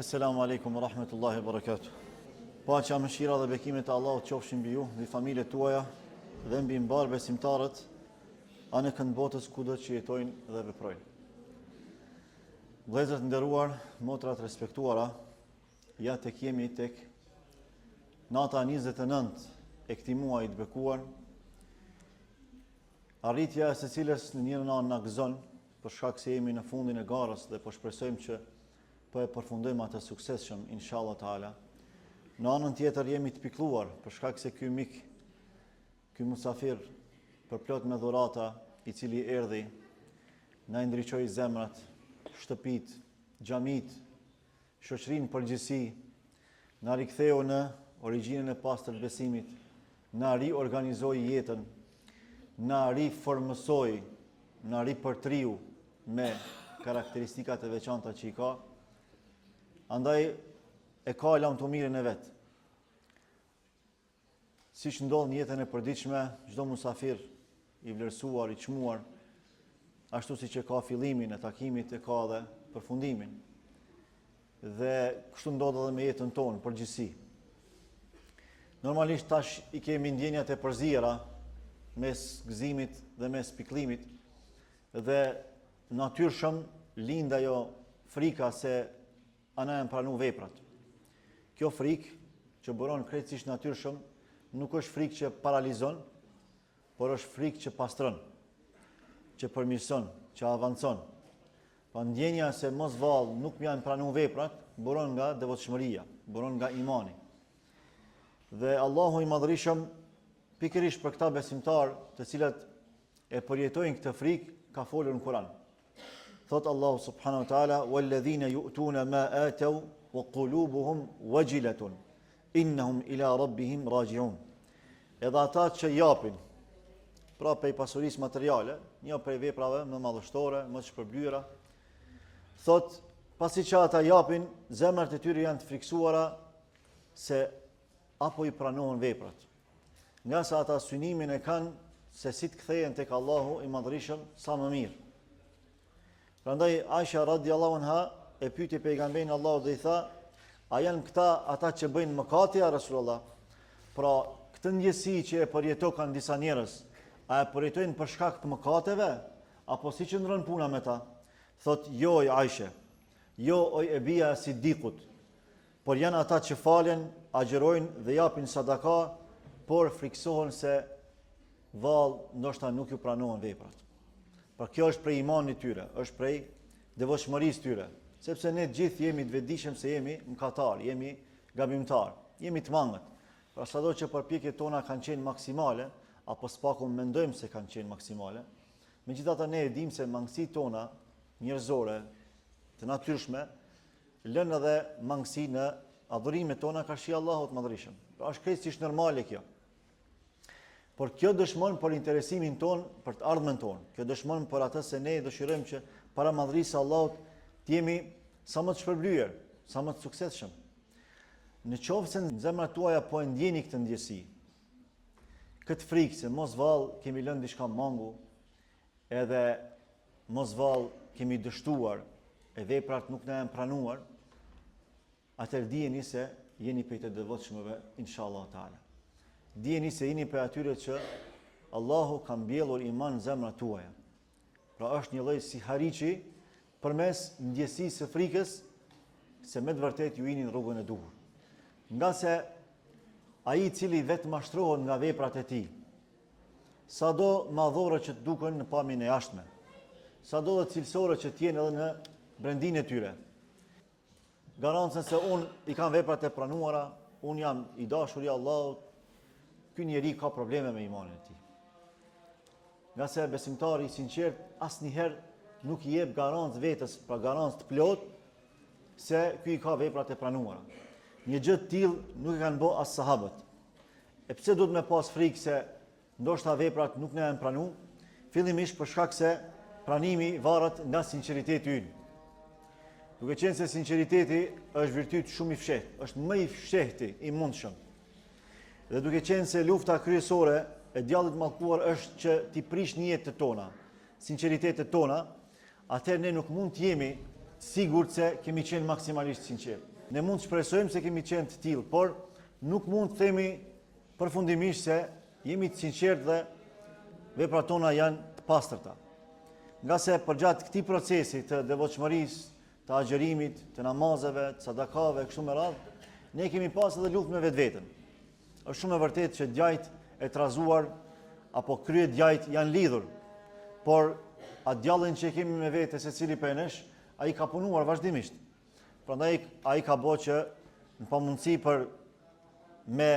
Assalamu alaikum wa rahmatullahi wa barakatuh. Paqja, mëshira dhe bekimet e Allahut qofshin mbi ju, mbi familjet tuaja dhe mbi mbar besimtarët anë kënd botës kudo që jetojnë dhe veprojnë. Vëllezër të nderuar, motra të respektuara, ja tek jemi tek nata 29 e këtij muaji të bekuar. Arritja e secilës në një anë na gëzon për shkak se jemi në fundin e garës dhe po shpresojmë që po e përfundojmë atë suksesshëm, inshallah taala. Në anën tjetër jemi të pikëlluar për shkak se ky mik, ky musafir përplot me dhurata, i cili erdhi, na ndriçoi zemrat, shtëpit, xhamit, shoqërinë përgjithësi, na riktheu në origjinën e pastër të besimit, na riorganizoi jetën, na riformësoi, na ripërtriu me karakteristikat e veçanta që i ka. Andaj e ka lamtumirën e vetë. Siç ndodh në jetën e përditshme, çdo musafir i vlerësuar, i çmuar, ashtu siç e ka fillimin e takimit, e ka edhe përfundimin. Dhe kështu ndodh edhe me jetën tonë përgjithësi. Normalisht tash i kemi ndjenjat e përzijera mes gëzimit dhe mes pikëllimit, dhe natyrshëm lind ajo frika se ana janë pranu veprat. Kjo frikë që bëron krejtësisht natyrshëm nuk është frikë që paralizon, por është frikë që pastron, që përmirëson, që avancon. Pa ndjenja se mos vallë nuk më janë pranu veprat, bëron nga devotshmëria, bëron nga imani. Dhe Allahu i Madhërisëm pikërisht për këta besimtar, të cilët e përjetojnë këtë frikë, ka folur në Kur'an. Thot Allahu subhanahu wa ta'ala, "Walladhina yu'tuna ma ataw wa qulubuhum wajilatun innahum ila rabbihim raji'un." Edhe ata që japin, pra prej pasurisë materiale, një prej veprave më madhështore, më shpërblyera, thot, pasi që ata japin, zemrat e tyre janë të friksuara se apo i pranohen veprat. Nga sa ata synimin e kanë se si të kthehen tek Allahu i Madhërisëm sa më mirë. Prandaj Aisha radhiyallahu anha e pyeti pejgamberin Allahut dhe i tha: "A janë këta ata që bëjnë mëkate ja Rasulullah?" Pra, këtë ndjesi që e përjetojnë disa njerëz, a e përjetojnë për shkak të mëkateve apo si qëndron puna me ta? Thot, jo oj Aisha, jo oj e bija e Sidikut, por janë ata që falen, agjerojnë dhe japin sadaka, por friksohen se vallë ndoshta nuk ju pranohen veprat. Pra kjo është prej imanit tyre, është prej devotshmërisë tyre, sepse ne gjithë jemi të vetëdijshëm se jemi mëkatar, jemi gabimtar, jemi të mangët. Pra sado që përpjekjet tona kanë qenë maksimale, apo s'paku mendojmë se kanë qenë maksimale, megjithatë ne e dimë se mangësitë tona njerëzore, të natyrshme, lënë edhe mangësi në adhurimet tona karshi Allahut Madhërisëm. Pra është krejtësisht normale kjo. Por kjo dëshmon për interesimin ton, për të ardhmen ton. Kjo dëshmon për atë se ne dëshirojmë që para madhërisë së Allahut të jemi sa më të shpërblyer, sa më të suksesshëm. Në qoftë se në zemrat tuaja po e ndjeni këtë ndjesi, këtë frikë se mos vallë kemi lënë diçka mangu, edhe mos vallë kemi dështuar, e veprat nuk na janë pranuar, atëherë dijeni se jeni prej të devotshmëve inshallah taala. Dijeni se jeni për atyre që Allahu ka mbjellur iman në zemrat tuaja. Pra është një lloj si hariqi përmes ndjesisë së frikës se me të vërtet ju jeni në rrugën e duhur. Nga se ai i cili vetë mashtrohet nga veprat e tij, sado madhore që të duken në pamjen e jashtme, sado dhe cilësore që të jenë edhe në brendinë e tyre, garancën se unë i kam veprat e pranuara, unë jam i dashur i Allahut, ky njeri ka probleme me imanin e tij. Nga se besimtari i sinqert asnjëherë nuk i jep garancë vetës, pra garancë të plot se ky i ka veprat e pranuara. Një gjë të tillë nuk e kanë bërë as sahabët. E pse duhet me pas frikë se ndoshta veprat nuk na janë pranuar? Fillimisht për shkak se pranimi varet nga sinqeriteti ynë. Duke qenë se sinqeriteti është virtyt shumë i fshehtë, është më i fshehti i mundshëm. Dhe duke qenë se lufta kryesore e djallit mallkuar është që t'i prish niyetët tona, sinqeritetet tona, atëherë ne nuk mund të jemi sigurt se kemi qenë maksimalisht sinqert. Ne mund të shpresojmë se kemi qenë të tillë, por nuk mund të themi përfundimisht se jemi të sinqertë dhe veprat tona janë të pastërta. Nga se përgjatë këtij procesi të devotshmërisë, të agjerimit, të namazeve, të sadakave, kështu me radhë, ne kemi pas edhe luftë me vetveten. Është shumë e vërtetë që djajt e trazuar apo krye djajt janë lidhur, por atë djallin që kemi me vete secili prej nesh, ai ka punuar vazhdimisht. Prandaj ai ka bërë që në pamundësi për me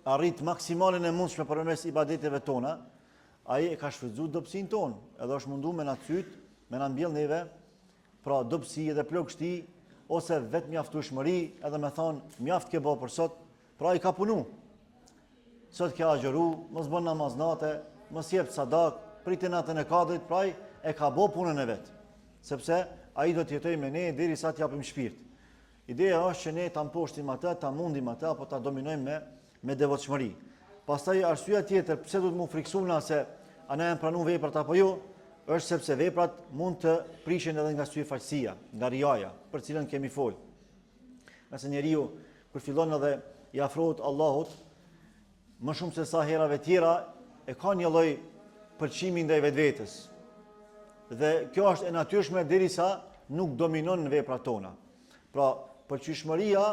arrit maksimalin e mundshme përmes ibadeteve tona, ai e ka shfrytzuar dobësinë tonë, edhe është mundu me na cyt, me na mbjell neve, pra dobësi edhe plagështi ose vetë mjaftueshmëri, edhe me thonë mjaft ke bërë për sot, pra ai ka punu. Sot ke agjeru, mos bën namaz nate, mos jep sadak, pritin natën e kadrit, pra ai e ka bërë punën e vet. Sepse ai do të jetojë me ne derisa të japim shpirt. Ideja është që ne ta mposhtim atë, ta mundim atë apo ta dominojmë me devotshmëri. Pastaj arsyeja tjetër pse duhet më friksuna se a ne janë pranuar veprat apo jo, është sepse veprat mund të prishen edhe nga syfaqësia, nga riaja, për cilën kemi fol. Nëse njeriu kur fillon edhe i afrohet Allahut, më shumë se sa herave tjera e ka një lloj përqimi ndaj vetvetes. Dhe kjo është e natyrshme derisa nuk dominon në veprat tona. Pra, përqyeshmëria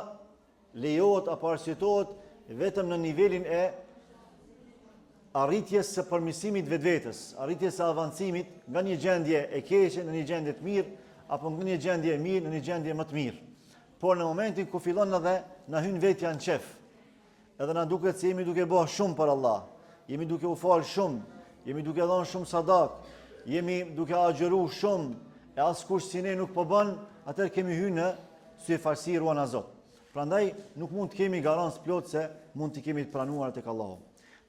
lejohet apo arsyetohet vetëm në nivelin e arritjes së përmirësimit vetvetes, arritjes së avancimit nga një gjendje e keqe në një gjendje të mirë, apo nga një gjendje e mirë në një gjendje më të mirë. Por në momentin ku fillon edhe na hyn vetja në qef, edhe na duket se jemi duke bërë shumë për Allah, jemi duke u falë shumë, jemi duke dhënë shumë sadak, jemi duke agjeruar shumë, e askush si ne nuk po bën, atëherë kemi hyrë në syfaqësi ruana Zot. Prandaj nuk mund të kemi garancë plot se mund të kemi të pranuar tek Allahu.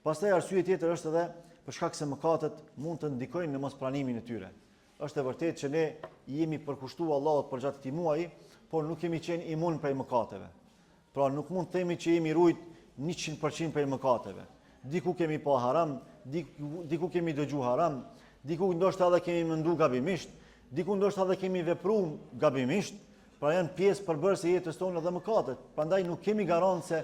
Pastaj arsye tjetër është edhe për shkak se mëkatet mund të ndikojnë në mospranimin e tyre. Është e vërtetë që ne jemi përkushtuar Allahut për gjatë këtij muaji, por nuk kemi qenë imun prej mëkateve. Pra nuk mund të themi që jemi ruajt 100% prej mëkateve. Diku kemi pa haram, diku kemi dëgju haram, diku ndoshta edhe kemi mendu gabimisht, diku ndoshta edhe kemi vepruar gabimisht, pra janë pjesë përbërëse jetës tonë edhe mëkatet. Prandaj nuk kemi garancë se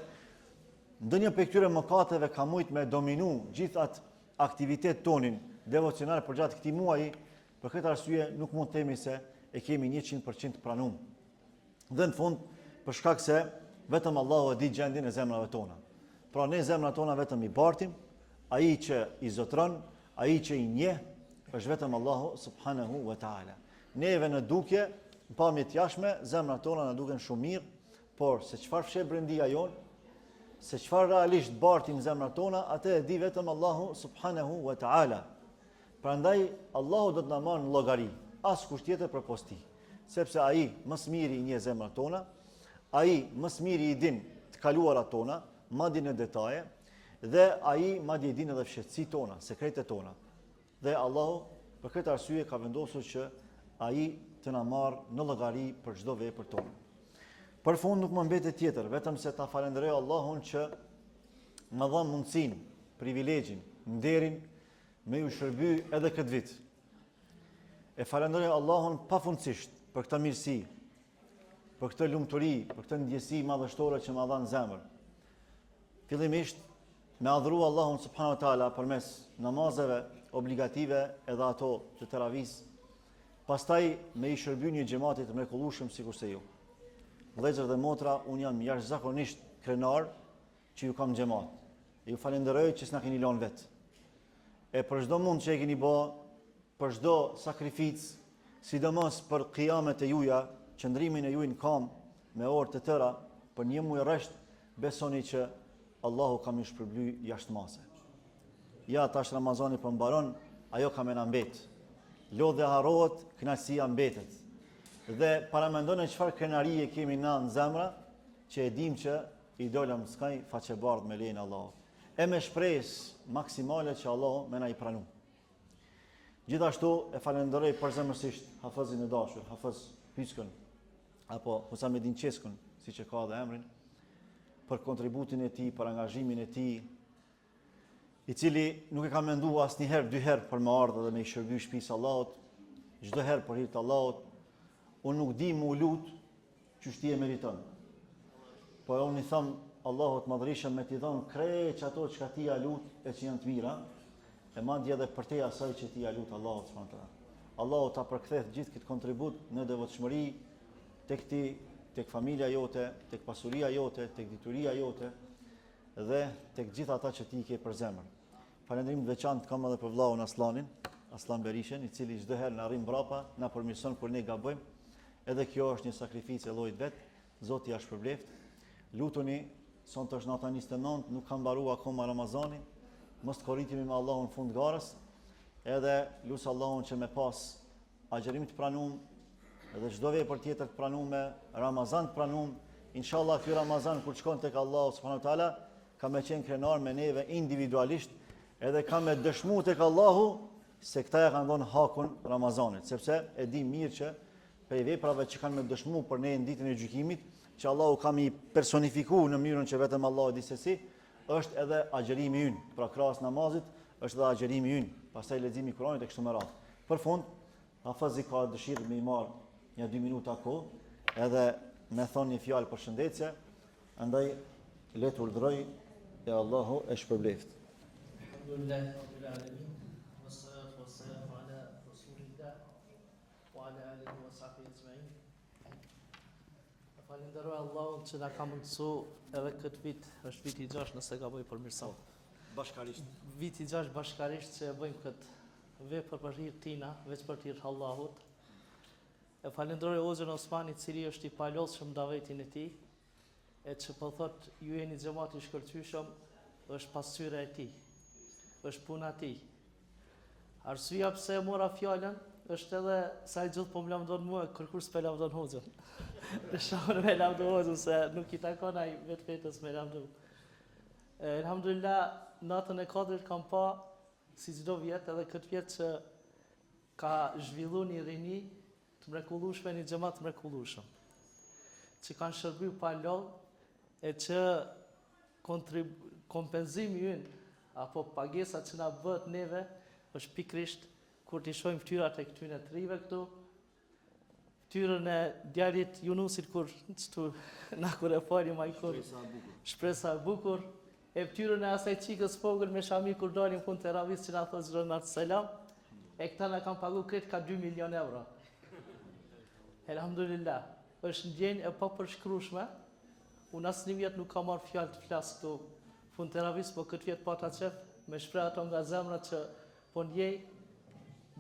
ndonjë prej këtyre mëkateve ka mujt me dominu gjithë atë aktivitet tonin devocional për gjatë këtij muaji, për këtë arsye nuk mund të themi se e kemi 100% pranuar. Dhe në fund, për shkak se vetëm Allahu e di gjendjen e zemrave tona. Pra ne zemrat tona vetëm i bartim, ai që i zotron, ai që i njeh, është vetëm Allahu subhanahu wa taala. Neve në dukje, në pamje të jashtme, zemrat tona na duken shumë mirë, por se çfarë fshet brendia jon, se çfarë realisht bartim zemrat tona, atë e di vetëm Allahu subhanahu wa taala. Prandaj Allahu do të na marrë në llogari, askush tjetër përpos tij, sepse ai më së miri i njeh zemrat tona, ai më së miri i din të kaluarat tona, madje në detaje, dhe ai madje i din edhe fshehtësitë tona, sekretet tona. Dhe Allahu për këtë arsye ka vendosur që ai të na marrë në llogari për çdo vepër tonë. Për fund nuk më mbetet tjetër, vetëm se ta falenderoj Allahun që më dha mundësinë, privilegjin, nderin me ju shërby edhe këtë vit. E falenderoj Allahun pafundësisht për këtë mirësi, për këtë lumturi, për këtë ndjesi madhështore që më dha në zemër. Fillimisht me adhuru Allahun subhanahu wa taala përmes namazeve obligative edhe ato të teravis, pastaj me i shërby një xhamati të mrekullueshëm sikur se ju. Vëllezër dhe motra, unë jam jashtëzakonisht krenar që ju kam xhamat. Ju falenderoj që s'na keni lënë vet. E për çdo mund që e keni bë, për çdo sakrificë, sidomos për qiyamet e juaja, qëndrimin e juaj në kam me orë të tëra për një muaj rresht, besoni që Allahu ka më shpërbly jashtëmase. Ja tash Ramazani po mbaron, ajo ka më na mbet. Lodhja harrohet, kënaqësia mbetet. Dhe paramendoni çfarë krenarie kemi na në zemra, që e dim që i dolëm skaj faqebardh me lejen e Allahut. E me shpresë maksimale që Allahu më na i pranon. Gjithashtu e falenderoj përzemërsisht Hafazin e dashur, Hafaz Pyskën, apo Husamedin Qeskun, siç e ka dhe emrin, për kontributin e tij, për angazhimin e tij, i cili nuk e ka menduar asnjëherë dy herë për më ardhur dhe me i shërby shtëpisë Allahut, çdo herë për hir të Allahut. Unë nuk di më lut qështi e meriton. Po e unë i thëmë Allahut madhërishëm me t'i dhënë krejt që ato që ka ti ja lut e që janë të mira, e madje edhe për te asaj që ti ja lut Allahut s.w.t. Allahut ta përktheth gjithë këtë kontribut në devotshmëri tek ti, tek familja jote, tek pasuria jote, tek dituria jote dhe tek gjithë ata që ti i ke për zemër. Falënderim të veçantë kam edhe për vllahun Aslanin, Aslan Berishen, i cili çdo herë na arrin mbrapa, na përmirëson kur ne gabojmë. Edhe kjo është një sakrificë e llojit vet. Zoti ja shpërbleft. Lutuni, sonte është nata 29, nuk ka mbaruar akoma Ramazani. Mos të korritemi me Allahun në fund garës. Edhe lut Allahun që me pas agjërim të pranuar, edhe çdo vepër tjetër të pranuar, Ramazan të pranuar. Inshallah ky Ramazan kur shkon tek Allahu subhanahu wa taala, ka me qenë krenar me neve individualisht, edhe ka me dëshmu tek Allahu se këta ja kanë dhënë hakun Ramazanit, sepse e di mirë që prej veprave që kanë me dëshmu për ne në ditën e gjykimit, që Allahu ka mi personifiku në mënyrën që vetëm Allahu di se si, është edhe agjerimi ynë, pra krahas namazit, është edhe agjerimi ynë, pastaj leximi i Kuranit e kështu me radhë. Për fund, Hafazi ka dëshirë me i marë një 2 minuta kohë, edhe me thonë një fjalë për shëndetje, andaj le të urdhëroj e Allahu e shpërbleft. Alhamdulillah rabbil alamin. Wassalatu wassalamu ala rasulillah wa ala alihi wa sahbihi ajma'in. Falenderoj Allahun që na ka mundësuar edhe këtë vit, është viti 6 nëse gaboj përmirëson. Bashkarisht. Viti 6 bashkarisht që e bëjmë këtë vepër për hir tina, veç për hir Allahut. E falenderoj Hoxhën Osmanit, i cili është i palodhshëm davetin e tij, e që po thot ju jeni xhamati i shkëlqyshëm, është pasqyra e tij, është puna e tij. Arsyeja pse e mora fjalën është edhe sa i gjithë po më lavdon mua, kërkush s'pe lavdon Hoxhën. Dëshon me lavdon Hoxhën se nuk i takon ai vetvetes me lavdon. Elhamdulillah, natën e Kadrit kam pa si çdo vjet, edhe këtë vjet që ka zhvilluar një rini të mrekullueshme, një xhamat të mrekullueshëm, që kanë shërbyer pa lodh e që kompenzimi ynë apo pagesa që na bëhet neve është pikrisht kur t'i shohim fytyrat e këtyre të rive këtu, fytyrën e djalit Junusit kur na kur e falim ai kur shpresa e bukur, e fytyrën e asaj çikës vogël me shami kur dalim punë teravis që na thotë xhronat selam, e këta na kanë pagu krejt ka 2 milion euro. Elhamdulillah, është ndjenjë e papërshkrueshme. Unë asnjë vjet nuk kam marrë fjalë të flas këtu punë teravis, po këtë vjet pata qef me shpreh ato nga zemra që po ndjej.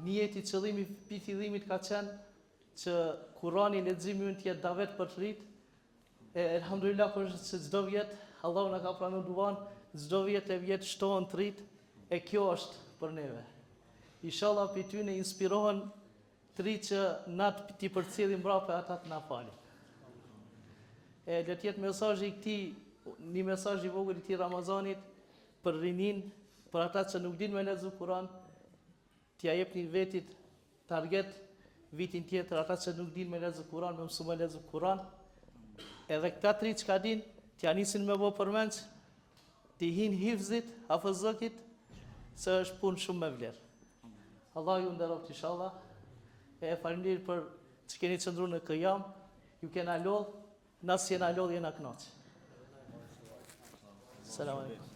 Niyeti qëllimi pi fillimit ka qenë që Kurani leximi ynë të jetë davet për të rit. Elhamdulillah për që çdo vjet Allahu na ka pranuar duan, çdo vjet e vjet shtohen të rit, e kjo është për neve. Inshallah për ty ne inspirohen të rit që na ti përcjellim mbrapa ata të na falin. Le të jetë mesazhi i këtij, një mesazh i vogël i këtij Ramazanit për rinin, për ata që nuk dinë me lexu Kur'an, t'ia jepni vetit target vitin tjetër ata që nuk dinë me lexu Kur'an, me mësu me lexu Kur'an. Edhe këta tri që ka din, t'ja nisin me bo përmend, t'i hin hifzit, hafëzokit, se është punë shumë me vlerë. Allah ju nderoft inshallah. E faleminderit për që keni qëndruar në Qiyam, ju kena lodh, nas jena lodh jena kënaq. Selam aleikum.